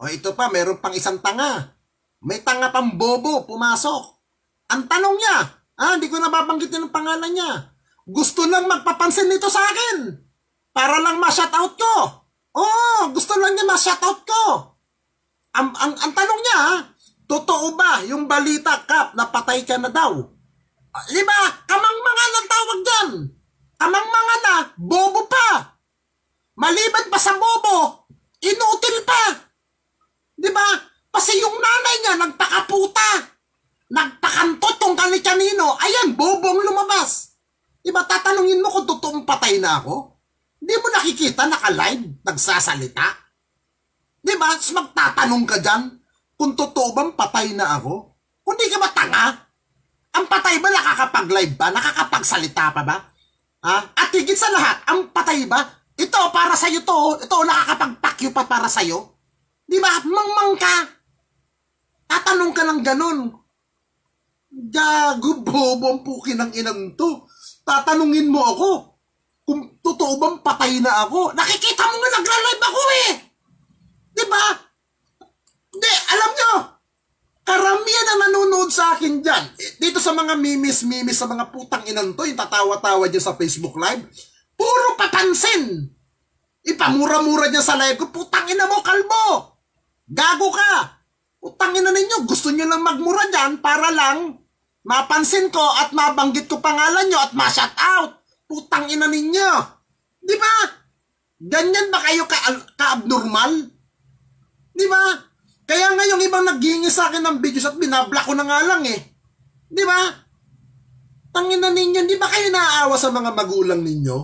O ito pa, meron pang isang tanga. May tanga pang bobo, pumasok. Ang tanong niya, hindi ko nababanggit ng pangalan niya. Gusto lang magpapansin nito sa akin. Para lang ma-shoutout ko. Gusto lang niya ma-shoutout ko. Ang tanong niya, totoo ba yung balita, Kap, na patay ka na daw? Diba? Kamangmangan ang tawag dyan. Kamangmangan na, bobo pa. Maliban pa sa bobo, inutil pa. Diba? Kasi yung nanay niya, nagpakaputa. Nagpakantot yung kani-kanino. Ayan, bobong lumabas. Diba? Tatanungin mo kung totoong patay na ako? Hindi mo nakikita, naka-live, nagsasalita. Diba? Magtatanong ka dyan kung totoo bang patay na ako? Kung di ka ba tanga? Ang patay ba nakakapag-live ba? Nakakapagsalita pa ba? At higit sa lahat, ang patay ba? Ito, para sa'yo to. Ito, nakakapag-pakyo pa para sa'yo. Di ba? Mangmang ka. Tatanong ka ng ganun. Gago, bobo ang puki ng inang to. Tatanungin mo ako kung totoo bang patay na ako. Nakikita mo nga nagla-live ako eh. Di ba? Di, alam nyo, karamihan na nanonood sa akin dyan. Dito sa mga mimis sa mga putang inang to, yung tatawa-tawa dyan sa Facebook Live, puro papansin. Ipamura-mura dyan sa live ko, putang ina mo, kalbo. Gago ka. Putang ina ninyo, gusto nyo lang magmura dyan para lang mapansin ko at mabanggit ko pangalan nyo at ma-shout out. Putang ina ninyo. Di ba? Ganyan ba kayo ka-abnormal? Di ba? Kaya nga yung ibang naghingi sa akin ng videos at binablock ko na nga lang eh. Di ba? Tangina ninyo, di ba kayo naaawa sa mga magulang ninyo?